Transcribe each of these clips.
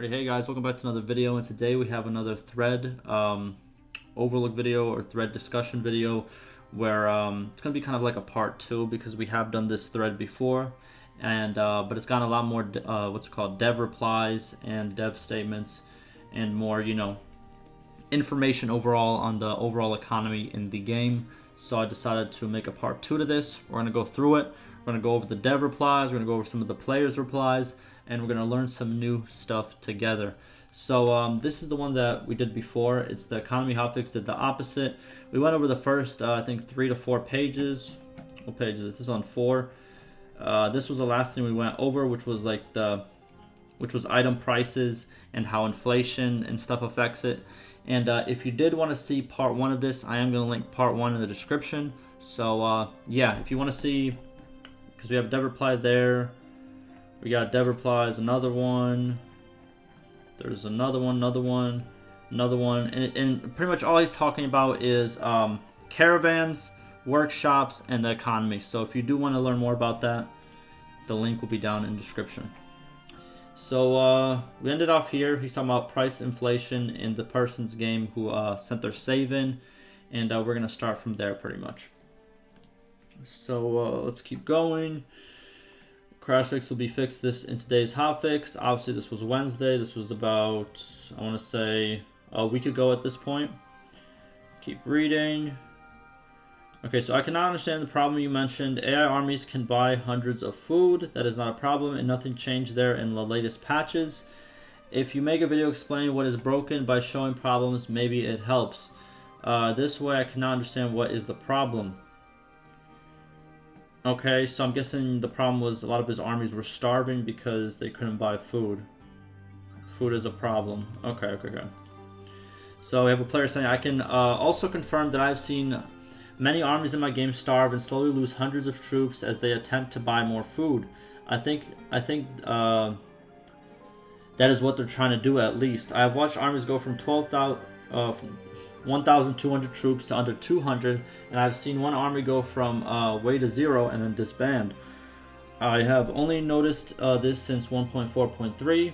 Alrighty, hey guys, welcome back to another video, and today we have another thread overlook video or thread discussion video where it's going to be kind of like a part 2 because we have done this thread before, and but it's gotten a lot more what's it called, dev replies and dev statements and more, you know, information overall on the overall economy in the game. So I decided to make a part 2 to this. We're going to go through it. We're going to go over the dev replies, we're going to go over some of the players' replies, and we're going to learn some new stuff together. So this is the one that we did before. It's the economy hotfix, did the opposite. We went over the first, I think, 3 to 4 pages. What page is this? This is on 4. This was the last thing we went over, which was like which was item prices and how inflation and stuff affects it. And if you did want to see part 1 of this, I am going to link part 1 in the description. So yeah, if you want to see, because we have dev reply there, we got dev replies, another one, there's another one, another one, and pretty much all he's talking about is caravans, workshops, and the economy. So if you do want to learn more about that, the link will be down in the description. So we ended off here. He's talking about price inflation in the person's game who sent their save in, and we're gonna start from there pretty much. So let's keep going. Crash fix will be fixed this in today's hotfix. Obviously this was Wednesday. This was about, I want to say, a week ago at this point. Keep reading. Okay, so I cannot understand the problem you mentioned. AI armies can buy hundreds of food. That is not a problem, and nothing changed there in the latest patches. If you make a video explaining what is broken by showing problems, maybe it helps. This way I cannot understand what is the problem. Okay, so I'm guessing the problem was a lot of his armies were starving because they couldn't buy food. Food is a problem. Okay. So we have a player saying, I can also confirm that I've seen many armies in my game starve and slowly lose hundreds of troops as they attempt to buy more food. I think that is what they're trying to do at least. I have watched armies go from 1,200 troops to under 200, and I've seen one army go from way to 0 and then disband. I have only noticed this since 1.4.3,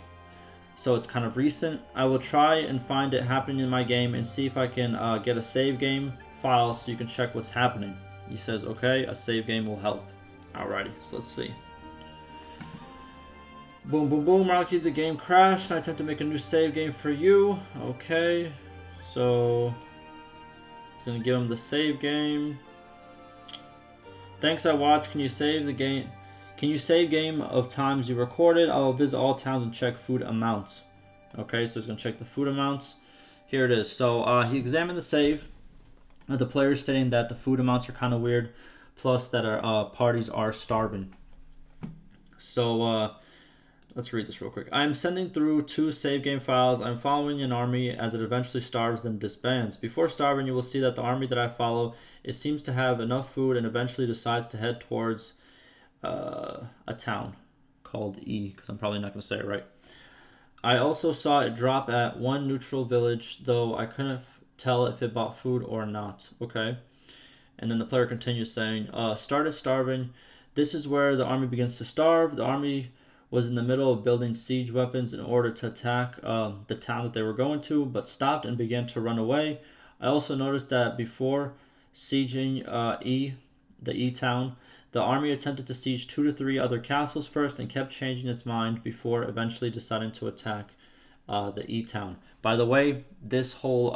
so it's kind of recent. I will try and find it happening in my game and see if I can get a save game file so you can check what's happening. He says, okay, a save game will help. Alrighty, so let's see. Boom, boom, boom, Rocky, the game crashed. I attempt to make a new save game for you. Okay. So, he's going to give him the save game. Thanks, I watched. Can you save the game? Can you save game of times you recorded? I will visit all towns and check food amounts. Okay, so he's going to check the food amounts. Here it is. So, he examined the save. The player is stating that the food amounts are kind of weird. Plus that our parties are starving. So, let's read this real quick. I am sending through 2 save game files. I'm following an army as it eventually starves then disbands. Before starving, you will see that the army that I follow, it seems to have enough food and eventually decides to head towards a town called E, because I'm probably not going to say it right. I also saw it drop at one neutral village, though I couldn't tell if it bought food or not. Okay. And then the player continues saying, started starving. This is where the army begins to starve. The army was in the middle of building siege weapons in order to attack the town that they were going to, but stopped and began to run away. I also noticed that before sieging the E town, the army attempted to siege 2 to 3 other castles first and kept changing its mind before eventually deciding to attack the E town. By the way, this whole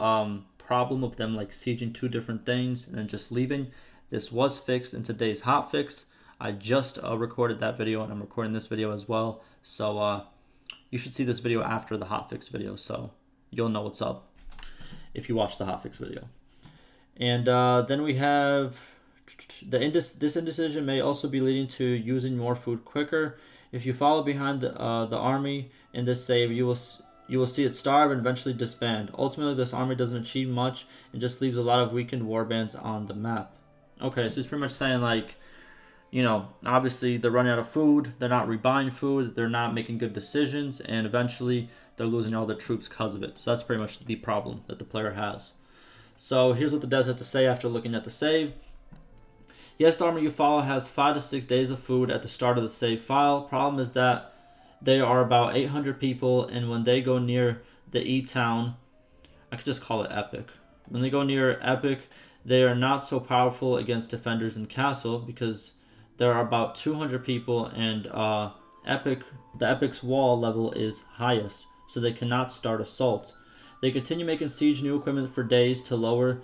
problem of them like sieging 2 different things and then just leaving, this was fixed in today's hotfix. I just recorded that video, and I'm recording this video as well. So you should see this video after the hotfix video, so you'll know what's up if you watch the hotfix video. And then we have this indecision may also be leading to using more food quicker. If you follow behind the army in this save, you will see it starve and eventually disband. Ultimately, this army doesn't achieve much and just leaves a lot of weakened warbands on the map. Okay, so he's pretty much saying like, you know, obviously they're running out of food, they're not rebuying food, they're not making good decisions, and eventually they're losing all their troops because of it. So that's pretty much the problem that the player has. So here's what the devs have to say after looking at the save. Yes, the army you follow has 5 to 6 days of food at the start of the save file. Problem is that They are about 800 people, and when they go near the E-Town, I could just call it Epic. When they go near Epic, they are not so powerful against defenders in Castle because there are about 200 people, and the Epic's wall level is highest, so they cannot start assault. They continue making siege new equipment for days to lower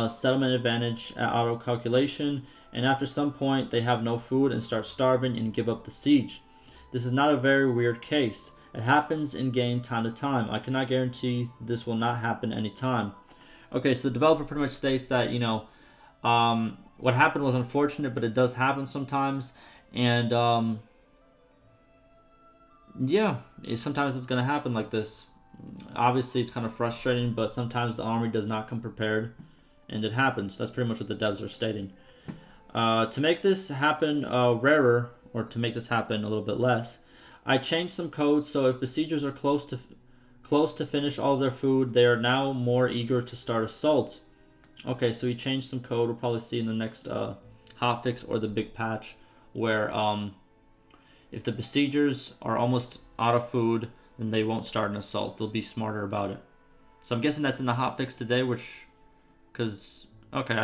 settlement advantage at auto calculation, and after some point they have no food and start starving and give up the siege. This is not a very weird case. It happens in game time to time. I cannot guarantee this will not happen anytime. Okay, so the developer pretty much states that, what happened was unfortunate, but it does happen sometimes. And, sometimes it's going to happen like this. Obviously, it's kind of frustrating, but sometimes the army does not come prepared, and it happens. That's pretty much what the devs are stating. To make this happen rarer, or to make this happen a little bit less, I changed some codes, so if besiegers are close to finish all of their food, they are now more eager to start assault. Okay, so we changed some code. We'll probably see in the next hotfix or the big patch where if the besiegers are almost out of food, then they won't start an assault. They'll be smarter about it. So I'm guessing that's in the hotfix today, I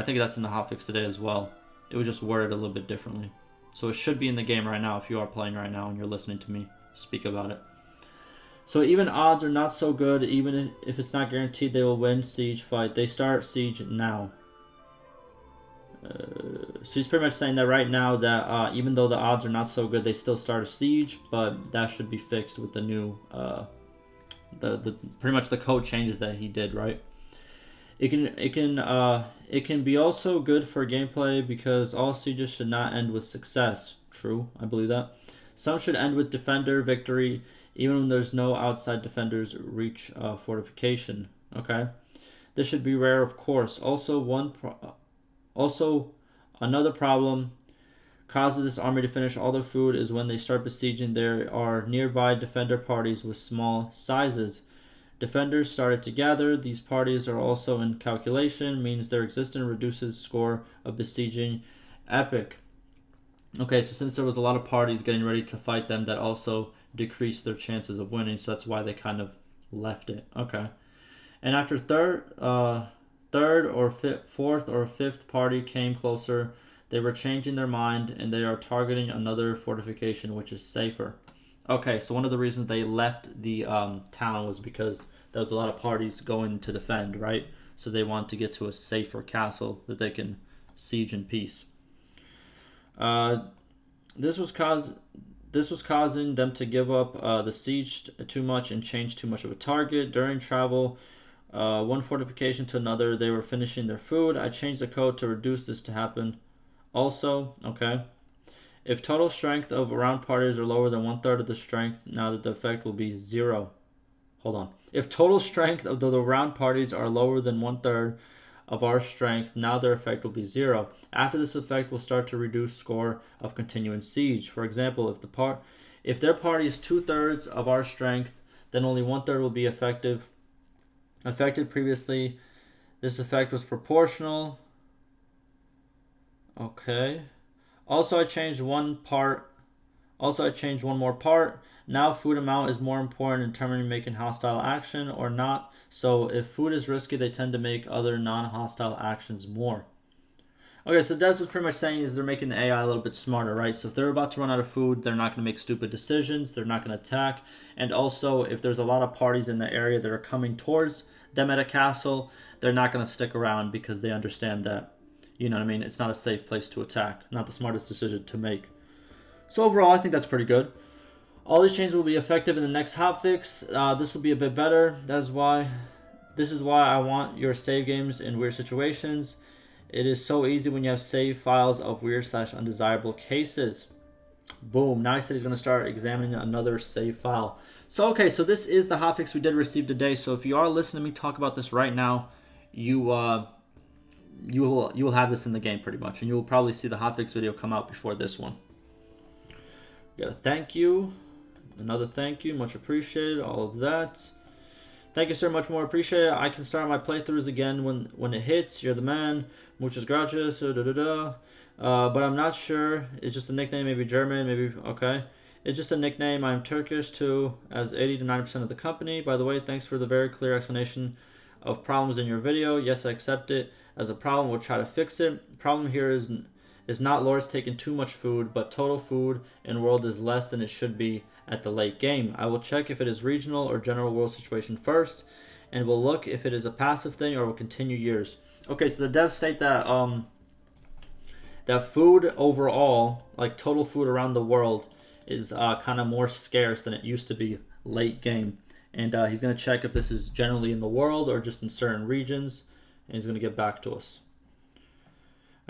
think that's in the hotfix today as well. It was just worded a little bit differently. So it should be in the game right now if you are playing right now and you're listening to me speak about it. So even odds are not so good. Even if it's not guaranteed they will win siege fight, they start siege now. So he's pretty much saying that right now that even though the odds are not so good, they still start a siege, but that should be fixed with the new pretty much the code changes that he did, right? It can be also good for gameplay because all sieges should not end with success. True, I believe that. Some should end with defender victory, even when there's no outside defenders reach fortification. Okay, this should be rare, of course. Also, another problem causes this army to finish all their food is when they start besieging. There are nearby defender parties with small sizes. Defenders started to gather. These parties are also in calculation, means their existence reduces score of besieging Epic. Okay, so since there was a lot of parties getting ready to fight them, that also decreased their chances of winning, so that's why they kind of left it. Okay. And after fourth or fifth party came closer, they were changing their mind, and they are targeting another fortification, which is safer. Okay, so one of the reasons they left the town was because there was a lot of parties going to defend, right? So they want to get to a safer castle that they can siege in peace. This was causing them to give up the siege too much and change too much of a target. During travel, one fortification to another, they were finishing their food. I changed the code to reduce this to happen. Also, okay. If total strength of around parties are lower than 1/3 of the strength, now that the effect will be 0. Hold on. If total strength of the round parties are lower than 1/3 of our strength, now their effect will be 0. After this effect will start to reduce score of continuing siege. For example, if their party is 2/3 of our strength, then only 1/3 will be affected previously. This effect was proportional. Okay. Also, I changed one more part. Now food amount is more important in determining making hostile action or not. So if food is risky, they tend to make other non-hostile actions more. Okay, so that's what's pretty much saying is they're making the AI a little bit smarter, right? So if they're about to run out of food, they're not going to make stupid decisions. They're not going to attack. And also, if there's a lot of parties in the area that are coming towards them at a castle, they're not going to stick around because they understand that, it's not a safe place to attack. Not the smartest decision to make. So overall, I think that's pretty good. All these changes will be effective in the next hotfix. This will be a bit better. This is why I want your save games in weird situations. It is so easy when you have save files of weird/undesirable cases. Boom. Now he said he's going to start examining another save file. So this is the hotfix we did receive today. So if you are listening to me talk about this right now, you will have this in the game pretty much, and you will probably see the hotfix video come out before this one. We got a thank you, another thank you, much appreciated, all of that. Thank you, sir, much more appreciated. I can start my playthroughs again when it hits. You're the man. Muchas gracias. But I'm not sure. It's just a nickname, maybe German, maybe okay. It's just a nickname. I'm Turkish too, as 80 to 90% of the company. By the way, thanks for the very clear explanation of problems in your video. Yes, I accept it as a problem. We'll try to fix it. Problem here is not lords taking too much food, but total food in world is less than it should be at the late game. I will check if it is regional or general world situation first, and we'll look if it is a passive thing or will continue years. Okay, so the devs state that that food overall, like total food around the world, is kind of more scarce than it used to be late game. And he's going to check if this is generally in the world or just in certain regions, and he's going to get back to us.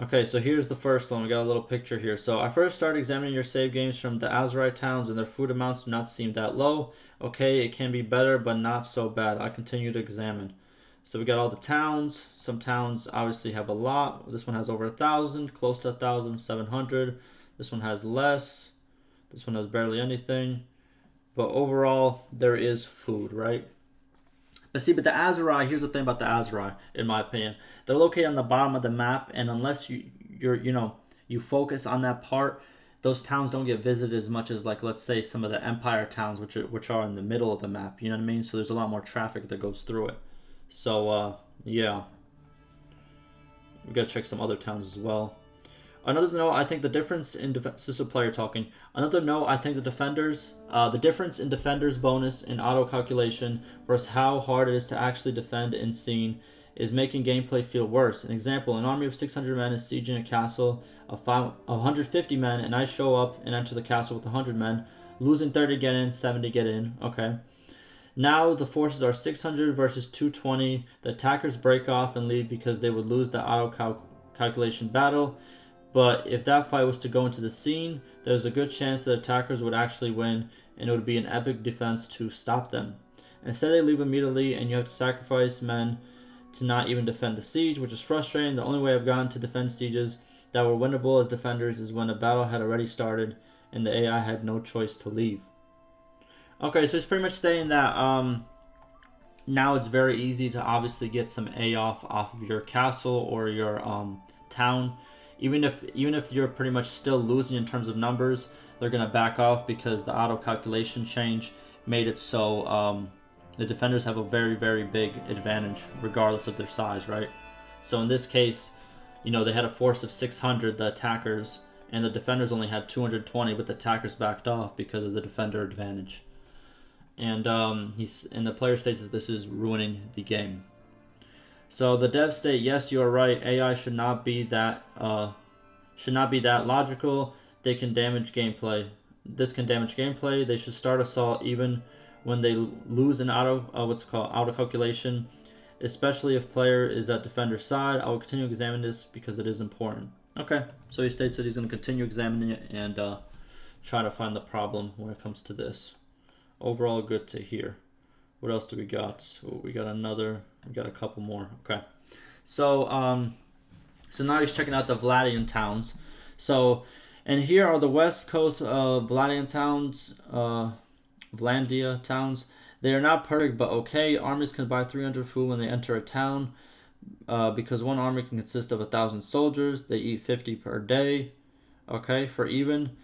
Okay, so here's the first one. We got a little picture here. So I first started examining your save games from the Azerite towns, and their food amounts do not seem that low. Okay, it can be better, but not so bad. I continue to examine. So we got all the towns. Some towns obviously have a lot. This one has over 1,000, close to 1,000, 700. This one has less. This one has barely anything. But overall, there is food, right? But see, but the Azeri, here's the thing about the Azeri, in my opinion. They're located on the bottom of the map, and unless you focus on that part, those towns don't get visited as much as, like, let's say some of the Empire towns, which are in the middle of the map. You know what I mean? So there's a lot more traffic that goes through it. So yeah, we gotta check some other towns as well. Another note, I think the difference in this is a player talking. Another note, I think the difference in defenders bonus in auto calculation versus how hard it is to actually defend in scene is making gameplay feel worse. An example, an army of 600 men is sieging a castle of 150 men, and I show up and enter the castle with 100 men, losing 30 get in, 70 get in. Okay. Now the forces are 600 versus 220. The attackers break off and leave because they would lose the auto calculation battle. But if that fight was to go into the scene, there's a good chance that attackers would actually win, and it would be an epic defense to stop them. Instead, they leave immediately, and you have to sacrifice men to not even defend the siege, which is frustrating. The only way I've gotten to defend sieges that were winnable as defenders is when a battle had already started, and the AI had no choice to leave. Okay, so it's pretty much saying that now it's very easy to obviously get some A off of your castle or your town. Even if you're pretty much still losing in terms of numbers, they're gonna back off because the auto calculation change made it so the defenders have a very, very big advantage regardless of their size, right? So in this case, you know, they had a force of 600, the attackers, and the defenders only had 220, but the attackers backed off because of the defender advantage. And the player states that this is ruining the game. So the devs state, yes, you are right. AI should not be that logical. They can damage gameplay. This can damage gameplay. They should start assault even when they lose an auto calculation, especially if player is at defender's side. I will continue examining this because it is important. Okay, so he states that he's going to continue examining it and try to find the problem when it comes to this. Overall, good to hear. What else do we got? Oh, we got a couple more. Okay. So so now he's checking out the Vladian towns. So, and here are the west coast Vladian towns, Vlandia towns. They are not perfect, but okay. Armies can buy 300 food when they enter a town because one army can consist of 1,000 soldiers. They eat 50 per day. Okay, for even.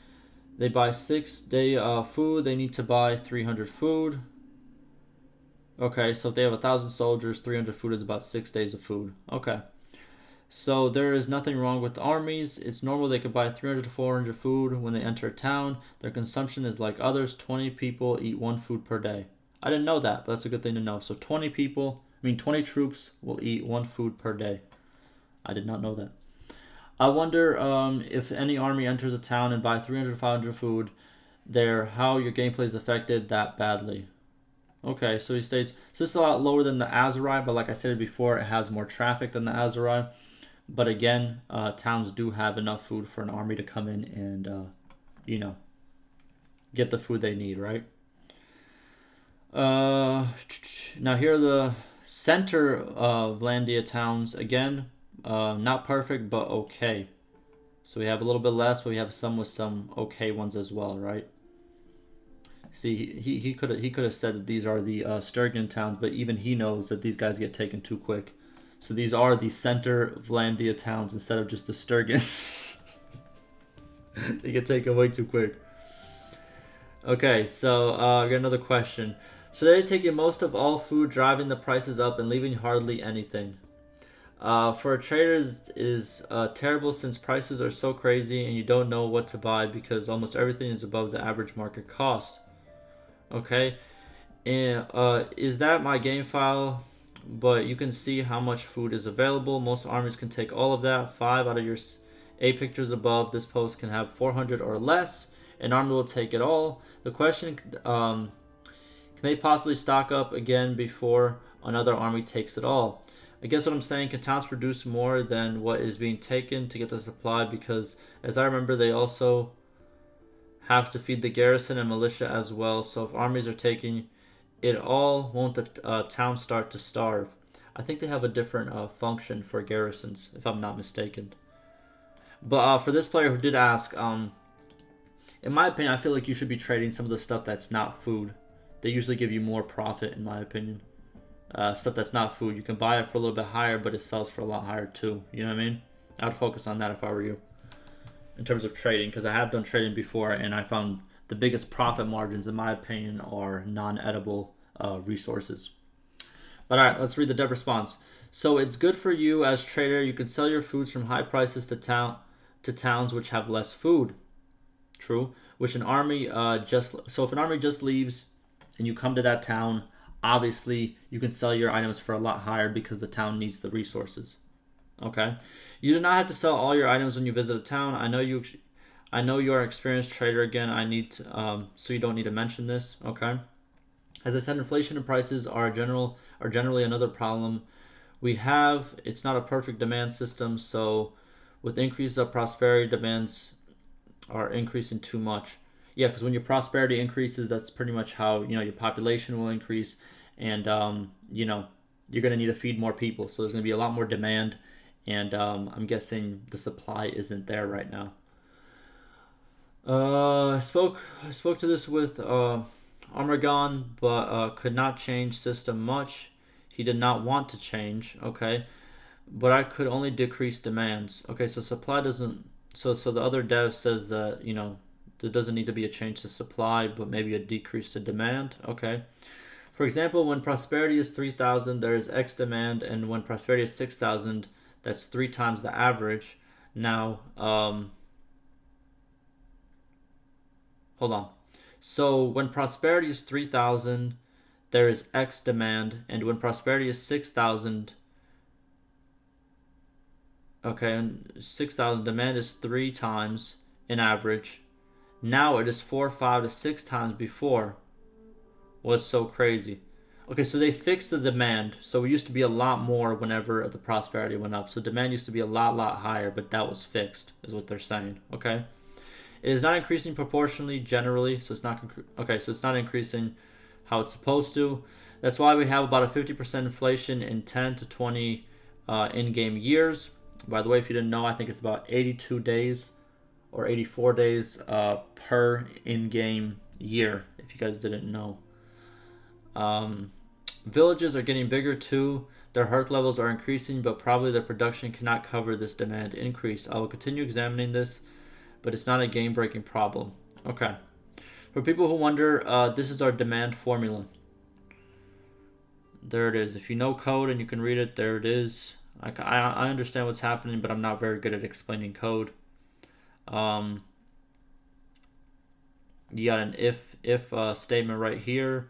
They buy 6-day food. They need to buy 300 food. Okay, so if they have 1,000 soldiers, 300 food is about 6 days of food. Okay. So there is nothing wrong with the armies. It's normal they could buy 300 to 400 food when they enter a town. Their consumption is like others. 20 people eat 1 food per day. I didn't know that, but that's a good thing to know. So 20 troops will eat 1 food per day. I did not know that. I wonder if any army enters a town and buy 300 to 500 food there, how your gameplay is affected that badly. Okay, so he states, so this is a lot lower than the Azeri, but like I said before, it has more traffic than the Azeri. But again, towns do have enough food for an army to come in and, you know, get the food they need, right? Now here are the center of Vlandia towns. Again, not perfect, but okay. So we have a little bit less, but we have some with some okay ones as well, right? See, he could have said that these are the Sturgian towns, but even he knows that these guys get taken too quick. So these are the center Vlandia towns instead of just the Sturgian. They get taken way too quick. Okay, so we got another question. So they're taking most of all food, driving the prices up, and leaving hardly anything. For traders is terrible since prices are so crazy and you don't know what to buy because almost everything is above the average market cost. Okay, and is that my game file? But you can see how much food is available. Most armies can take all of that. 5 out of your 8 pictures above this post can have 400 or less. An army will take it all. The question, can they possibly stock up again before another army takes it all? I guess what I'm saying, can towns produce more than what is being taken to get the supply? Because as I remember, they also have to feed the garrison and militia as well. So if armies are taking it all, won't the town start to starve? I think they have a different function for garrisons, if I'm not mistaken. But for this player who did ask, in my opinion, I feel like you should be trading some of the stuff that's not food. They usually give you more profit, in my opinion. Stuff that's not food, you can buy it for a little bit higher, but it sells for a lot higher too. You know what I mean? I'd focus on that if I were you, in terms of trading, because I have done trading before, and I found the biggest profit margins, in my opinion, are non-edible resources. But all right, let's read the dev response. So it's good for you as trader. You can sell your foods from high prices to towns which have less food. True. Which an army so if an army just leaves and you come to that town, obviously you can sell your items for a lot higher because the town needs the resources. Okay. You do not have to sell all your items when you visit a town. I know you are an experienced trader. Again, I need to, so you don't need to mention this. Okay. As I said, inflation and prices are generally another problem we have. It's not a perfect demand system, so with increase of prosperity, demands are increasing too much. Yeah, because when your prosperity increases, that's pretty much how your population will increase, and you're going to need to feed more people. So there's going to be a lot more demand, and I'm guessing the supply isn't there right now. I spoke to this with Armagon, but could not change system much. He did not want to change. Okay, but I could only decrease demands. Okay, so supply doesn't. So the other dev says that there doesn't need to be a change to supply, but maybe a decrease to demand. Okay. For example, when prosperity is 3,000, there is X demand, and when prosperity is 6,000, that's 3 times the average. Now, hold on. So when prosperity is 3,000, there is X demand, and when prosperity is 6,000, okay, and 6,000 demand is 3 times in average. Now it is 4, 5 to 6 times before. Was so crazy. Okay, so they fixed the demand. So it used to be a lot more whenever the prosperity went up. So demand used to be a lot higher, but that was fixed, is what they're saying. Okay. It is not increasing proportionally generally, so it's not so it's not increasing how it's supposed to. That's why we have about a 50% inflation in 10 to 20 in-game years. By the way, if you didn't know, I think it's about 82 days or 84 days per in-game year, if you guys didn't know. Villages are getting bigger too. Their hearth levels are increasing, but probably their production cannot cover this demand increase. I will continue examining this, but it's not a game-breaking problem. Okay. For people who wonder, this is our demand formula. There it is. If you know code and you can read it, there it is. I understand what's happening, but I'm not very good at explaining code. You got an if statement right here.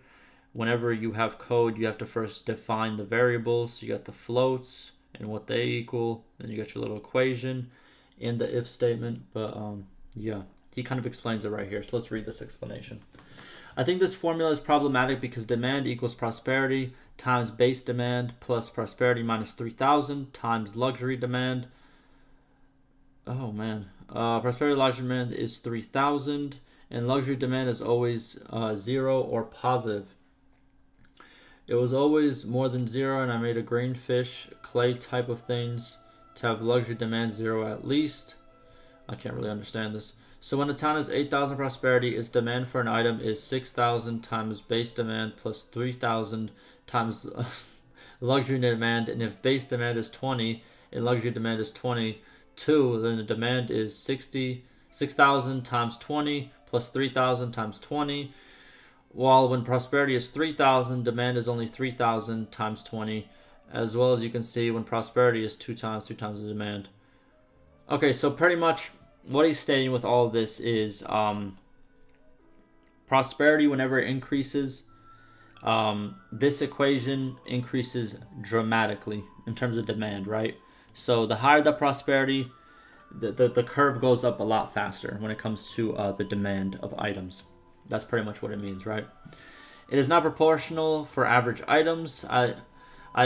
Whenever you have code, you have to first define the variables. You got the floats and what they equal. Then you got your little equation in the if statement. But yeah, he kind of explains it right here. So let's read this explanation. I think this formula is problematic because demand equals prosperity times base demand plus prosperity minus 3,000 times luxury demand. Oh man, prosperity luxury demand is 3,000 and luxury demand is always 0 or positive. It was always more than 0, and I made a green fish clay type of things to have luxury demand 0 at least. I can't really understand this. So when a town has 8,000 prosperity, its demand for an item is 6,000 times base demand plus 3,000 times luxury demand. And if base demand is 20 and luxury demand is 22, then the demand is 60 6,000 times 20 plus 3,000 times 20. While when prosperity is 3,000, demand is only 3,000 times 20. As well as you can see when prosperity is 3 times the demand. Okay, so pretty much what he's stating with all of this is prosperity, whenever it increases, this equation increases dramatically in terms of demand, right? So the higher the prosperity, the curve goes up a lot faster when it comes to the demand of items. That's pretty much what it means, right? It is not proportional for average items. I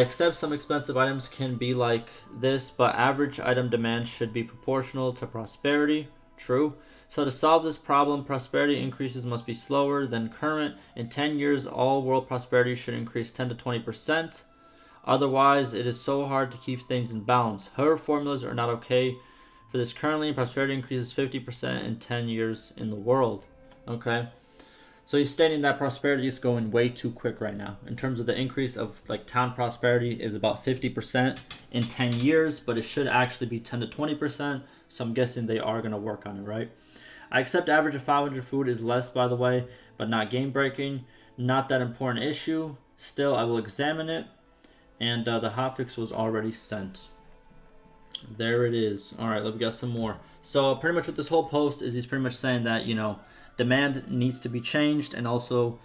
accept some expensive items can be like this, but average item demand should be proportional to prosperity. True. So to solve this problem, prosperity increases must be slower than current. In 10 years, all world prosperity should increase 10 to 20%. Otherwise, it is so hard to keep things in balance. However, formulas are not okay for this currently. Prosperity increases 50% in 10 years in the world. Okay. So he's stating that prosperity is going way too quick right now. In terms of the increase of like town prosperity is about 50% in 10 years, but it should actually be 10 to 20%. So I'm guessing they are going to work on it, right? I accept average of 500 food is less, by the way, but not game breaking. Not that important issue. Still, I will examine it. And the hotfix was already sent. There it is. All right, let's get some more. So pretty much what this whole post is, he's pretty much saying that, you know, demand needs to be changed, and also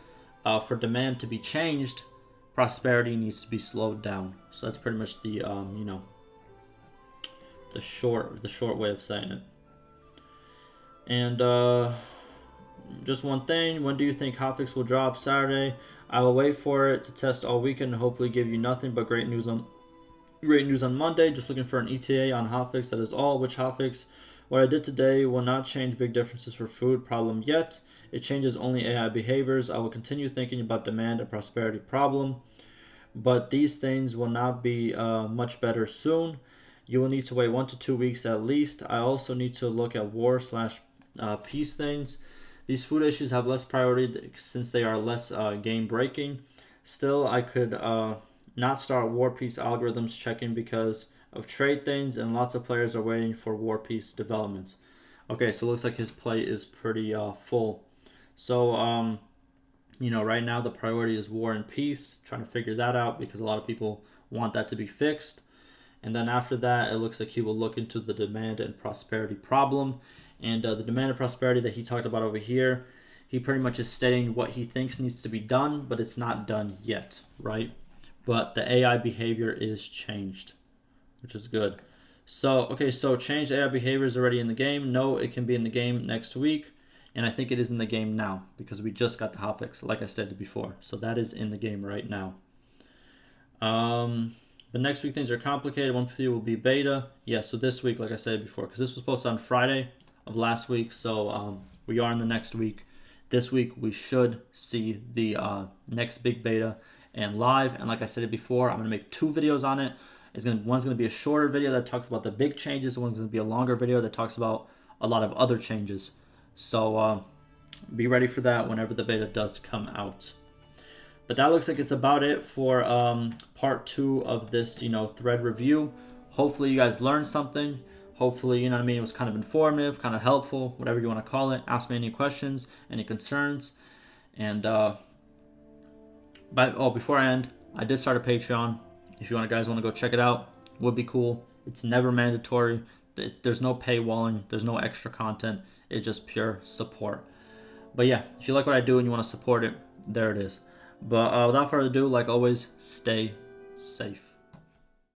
for demand to be changed, prosperity needs to be slowed down. So that's pretty much the you know, the short way of saying it. And just one thing, when do you think hotfix will drop? Saturday. I will wait for it to test all weekend and hopefully give you nothing but great news on Monday. Just looking for an ETA on hotfix. That is all. Which hotfix? What I did today will not change big differences for food problem yet. It changes only AI behaviors. I will continue thinking about demand and prosperity problem, but these things will not be much better soon. You will need to wait 1 to 2 weeks at least. I also need to look at war/peace things. These food issues have less priority since they are less game breaking. Still, I could not start war peace algorithms checking because of trade things, and lots of players are waiting for war peace developments. Okay, so it looks like his plate is pretty full. So you know, right now the priority is war and peace, trying to figure that out because a lot of people want that to be fixed. And then after that, it looks like he will look into the demand and prosperity problem. And the demand and prosperity that he talked about over here, he pretty much is stating what he thinks needs to be done, but it's not done yet, right? But the AI behavior is changed, which is good. So, okay, so change AI behavior is already in the game. No, it can be in the game next week. And I think it is in the game now because we just got the hotfix, like I said before. So that is in the game right now. The next week things are complicated. 150 will be beta. Yeah, so this week, like I said before, because this was posted on Friday of last week. So we are in the next week. This week we should see the next big beta and live. And like I said before, I'm going to make 2 videos on it. One's going to be a shorter video that talks about the big changes. One's going to be a longer video that talks about a lot of other changes. So be ready for that whenever the beta does come out. But that looks like it's about it for part 2 of this, you know, thread review. Hopefully you guys learned something. Hopefully, you know what I mean, it was kind of informative, kind of helpful, whatever you want to call it. Ask me any questions, any concerns. And before I end, I did start a Patreon. If you guys want to go check it out, would be cool. It's never mandatory. There's no paywalling. There's no extra content. It's just pure support. But yeah, if you like what I do and you want to support it, there it is. But without further ado, like always, stay safe.